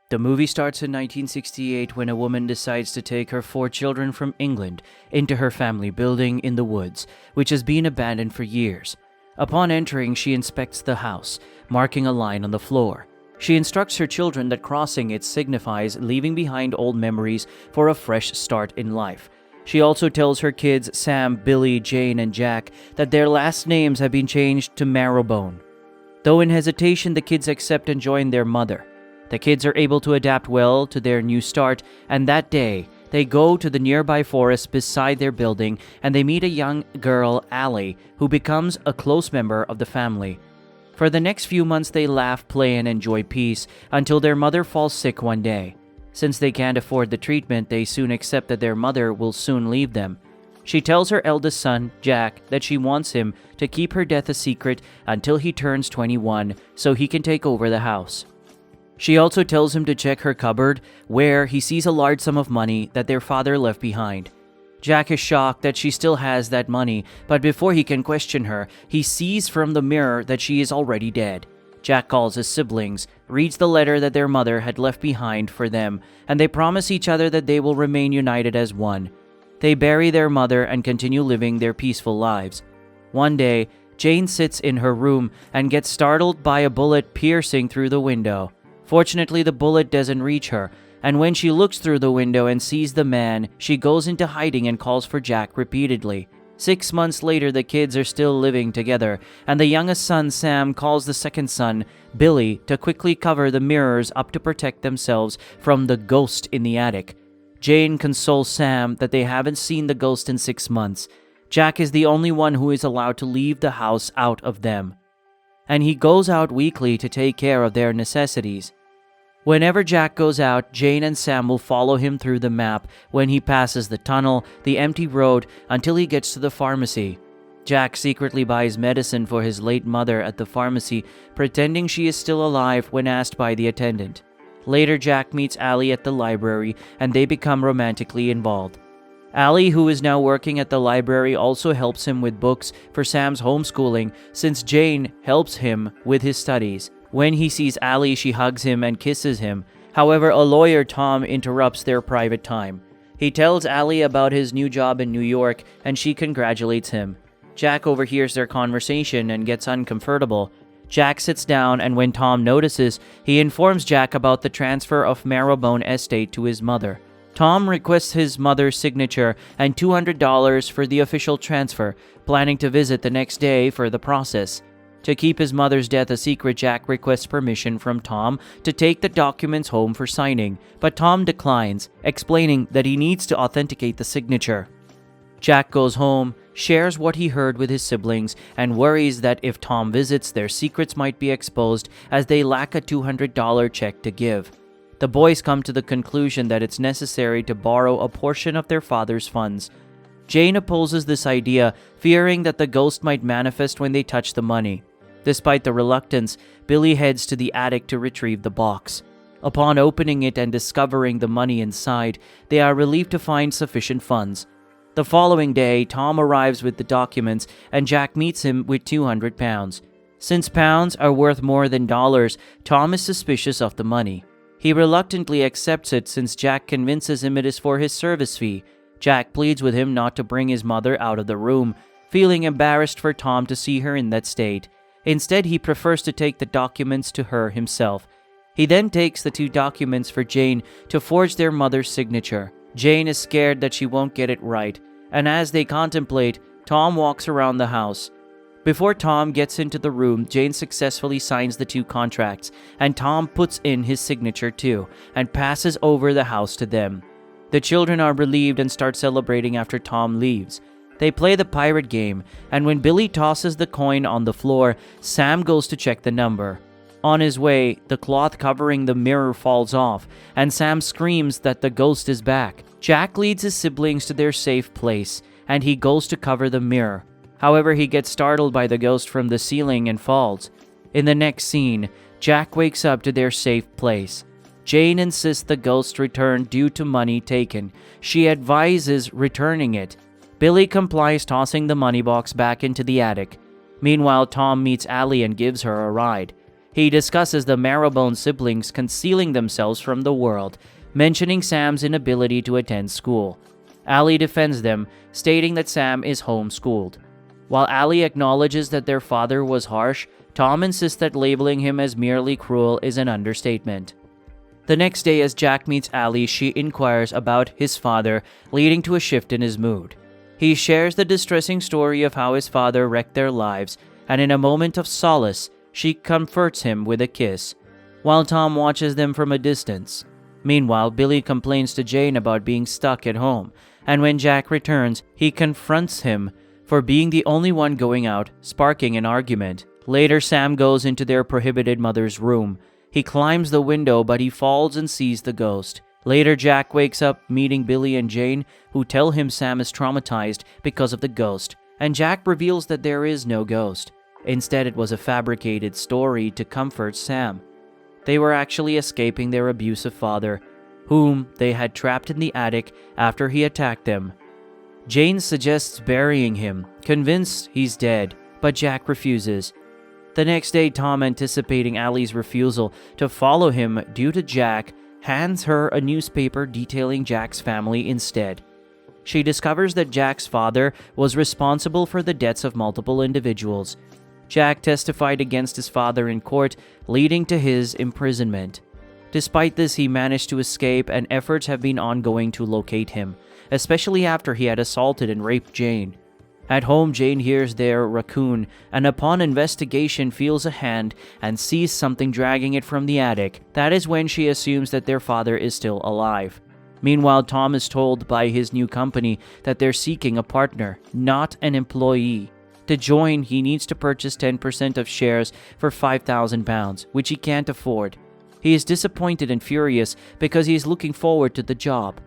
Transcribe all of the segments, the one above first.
The movie starts in 1968 when a woman decides to take her 4 children from England into her family building in the woods, which has been abandoned for years. Upon entering, she inspects the house, marking a line on the floor. She instructs her children that crossing it signifies leaving behind old memories for a fresh start in life. She also tells her kids, Sam, Billy, Jane, and Jack, that their last names have been changed to Marrowbone. Though in hesitation, the kids accept and join their mother. The kids are able to adapt well to their new start, and that day, they go to the nearby forest beside their building and they meet a young girl, Allie, who becomes a close member of the family. For the next few months, they laugh, play, and enjoy peace until their mother falls sick one day. Since they can't afford the treatment, they soon accept that their mother will soon leave them. She tells her eldest son, Jack, that she wants him to keep her death a secret until he turns 21 so he can take over the house. She also tells him to check her cupboard, where he sees a large sum of money that their father left behind. Jack is shocked that she still has that money, but before he can question her, he sees from the mirror that she is already dead. Jack calls his siblings, reads the letter that their mother had left behind for them, and they promise each other that they will remain united as one. They bury their mother and continue living their peaceful lives. One day, Jane sits in her room and gets startled by a bullet piercing through the window. Fortunately, the bullet doesn't reach her, and when she looks through the window and sees the man, she goes into hiding and calls for Jack repeatedly. 6 months later, the kids are still living together, and the youngest son, Sam, calls the second son, Billy, to quickly cover the mirrors up to protect themselves from the ghost in the attic. Jane consoles Sam that they haven't seen the ghost in 6 months. Jack is the only one who is allowed to leave the house out of them, and he goes out weekly to take care of their necessities. Whenever Jack goes out, Jane and Sam will follow him through the map when he passes the tunnel, the empty road, until he gets to the pharmacy. Jack secretly buys medicine for his late mother at the pharmacy, pretending she is still alive when asked by the attendant. Later, Jack meets Allie at the library, and they become romantically involved. Allie, who is now working at the library, also helps him with books for Sam's homeschooling, since Jane helps him with his studies. When he sees Allie, she hugs him and kisses him. However, a lawyer, Tom, interrupts their private time. He tells Allie about his new job in New York, and she congratulates him. Jack overhears their conversation and gets uncomfortable. Jack sits down, and when Tom notices, he informs Jack about the transfer of Marrowbone estate to his mother. Tom requests his mother's signature and $200 for the official transfer, planning to visit the next day for the process. To keep his mother's death a secret, Jack requests permission from Tom to take the documents home for signing, but Tom declines, explaining that he needs to authenticate the signature. Jack goes home, shares what he heard with his siblings, and worries that if Tom visits, their secrets might be exposed as they lack a $200 check to give. The boys come to the conclusion that it's necessary to borrow a portion of their father's funds. Jane opposes this idea, fearing that the ghost might manifest when they touch the money. Despite the reluctance, Billy heads to the attic to retrieve the box. Upon opening it and discovering the money inside, they are relieved to find sufficient funds. The following day, Tom arrives with the documents, and Jack meets him with £200. Since pounds are worth more than dollars, Tom is suspicious of the money. He reluctantly accepts it since Jack convinces him it is for his service fee. Jack pleads with him not to bring his mother out of the room, feeling embarrassed for Tom to see her in that state. Instead, he prefers to take the documents to her himself. He then takes the 2 documents for Jane to forge their mother's signature. Jane is scared that she won't get it right, and as they contemplate, Tom walks around the house. Before Tom gets into the room, Jane successfully signs the 2 contracts, and Tom puts in his signature too, and passes over the house to them. The children are relieved and start celebrating after Tom leaves. They play the pirate game, and when Billy tosses the coin on the floor, Sam goes to check the number. On his way, the cloth covering the mirror falls off, and Sam screams that the ghost is back. Jack leads his siblings to their safe place, and he goes to cover the mirror. However, he gets startled by the ghost from the ceiling and falls. In the next scene, Jack wakes up to their safe place. Jane insists the ghost return due to money taken. She advises returning it. Billy complies, tossing the money box back into the attic. Meanwhile, Tom meets Allie and gives her a ride. He discusses the Marrowbone siblings concealing themselves from the world, mentioning Sam's inability to attend school. Allie defends them, stating that Sam is homeschooled. While Allie acknowledges that their father was harsh, Tom insists that labeling him as merely cruel is an understatement. The next day, as Jack meets Allie, she inquires about his father, leading to a shift in his mood. He shares the distressing story of how his father wrecked their lives, and in a moment of solace, she comforts him with a kiss, while Tom watches them from a distance. Meanwhile, Billy complains to Jane about being stuck at home, and when Jack returns, he confronts him for being the only one going out, sparking an argument. Later, Sam goes into their prohibited mother's room. He climbs the window, but he falls and sees the ghost. Later, Jack wakes up meeting Billy and Jane, who tell him Sam is traumatized because of the ghost, and Jack reveals that there is no ghost. Instead, it was a fabricated story to comfort Sam. They were actually escaping their abusive father, whom they had trapped in the attic after he attacked them. Jane suggests burying him, convinced he's dead, but Jack refuses. The next day, Tom, anticipating Allie's refusal to follow him due to Jack, hands her a newspaper detailing Jack's family instead. She discovers that Jack's father was responsible for the deaths of multiple individuals. Jack testified against his father in court, leading to his imprisonment. Despite this, he managed to escape, and efforts have been ongoing to locate him, especially after he had assaulted and raped Jane. At home, Jane hears their raccoon, and upon investigation feels a hand and sees something dragging it from the attic. That is when she assumes that their father is still alive. Meanwhile, Tom is told by his new company that they're seeking a partner, not an employee. To join, he needs to purchase 10% of shares for £5,000, which he can't afford. He is disappointed and furious because he is looking forward to the job.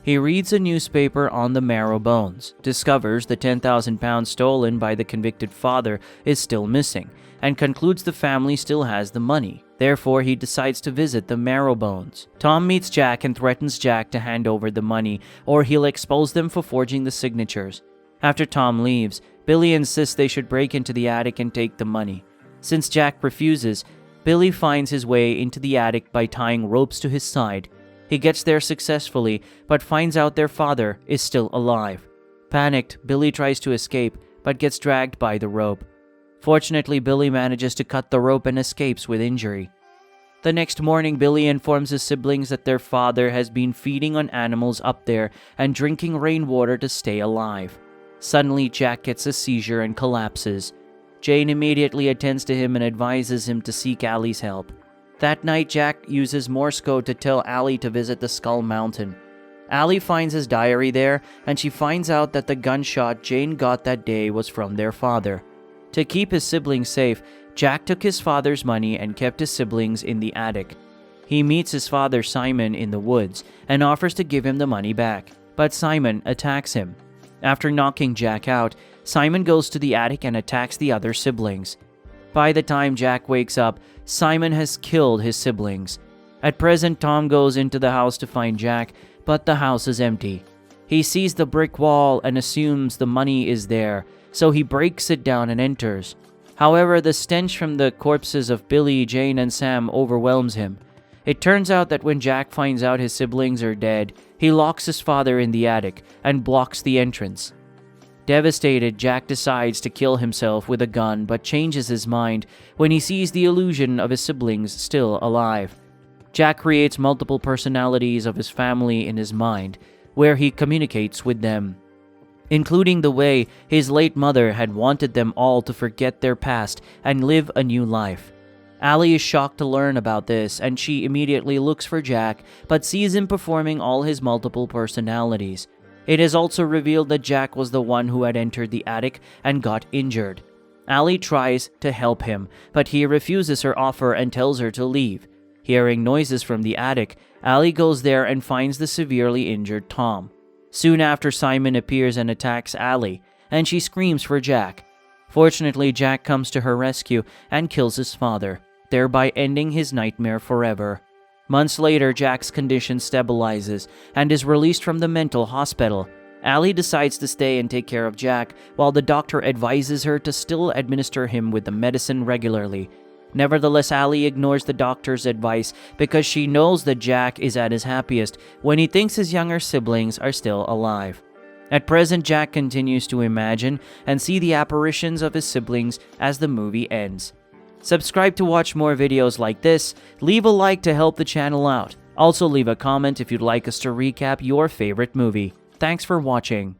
He reads a newspaper on the Marrowbones, discovers the £10,000 stolen by the convicted father is still missing, and concludes the family still has the money. Therefore, he decides to visit the Marrowbones. Tom meets Jack and threatens Jack to hand over the money, or he'll expose them for forging the signatures. After Tom leaves, Billy insists they should break into the attic and take the money. Since Jack refuses, Billy finds his way into the attic by tying ropes to his side. He gets there successfully, but finds out their father is still alive. Panicked, Billy tries to escape, but gets dragged by the rope. Fortunately, Billy manages to cut the rope and escapes with injury. The next morning, Billy informs his siblings that their father has been feeding on animals up there and drinking rainwater to stay alive. Suddenly, Jack gets a seizure and collapses. Jane immediately attends to him and advises him to seek Allie's help. That night, Jack uses Morse code to tell Allie to visit the Skull Mountain. Allie finds his diary there, and she finds out that the gunshot Jane got that day was from their father. To keep his siblings safe, Jack took his father's money and kept his siblings in the attic. He meets his father Simon in the woods and offers to give him the money back, but Simon attacks him. After knocking Jack out, Simon goes to the attic and attacks the other siblings. By the time Jack wakes up, Simon has killed his siblings. At present, Tom goes into the house to find Jack, but the house is empty. He sees the brick wall and assumes the money is there, so he breaks it down and enters. However, the stench from the corpses of Billy, Jane, and Sam overwhelms him. It turns out that when Jack finds out his siblings are dead, he locks his father in the attic and blocks the entrance. Devastated, Jack decides to kill himself with a gun, but changes his mind when he sees the illusion of his siblings still alive. Jack creates multiple personalities of his family in his mind, where he communicates with them, including the way his late mother had wanted them all to forget their past and live a new life. Allie is shocked to learn about this, and she immediately looks for Jack, but sees him performing all his multiple personalities. It is also revealed that Jack was the one who had entered the attic and got injured. Allie tries to help him, but he refuses her offer and tells her to leave. Hearing noises from the attic, Allie goes there and finds the severely injured Tom. Soon after, Simon appears and attacks Allie, and she screams for Jack. Fortunately, Jack comes to her rescue and kills his father, thereby ending his nightmare forever. Months later, Jack's condition stabilizes and is released from the mental hospital. Allie decides to stay and take care of Jack, while the doctor advises her to still administer him with the medicine regularly. Nevertheless, Allie ignores the doctor's advice because she knows that Jack is at his happiest when he thinks his younger siblings are still alive. At present, Jack continues to imagine and see the apparitions of his siblings as the movie ends. Subscribe to watch more videos like this, leave a like to help the channel out. Also leave a comment if you'd like us to recap your favorite movie. Thanks for watching.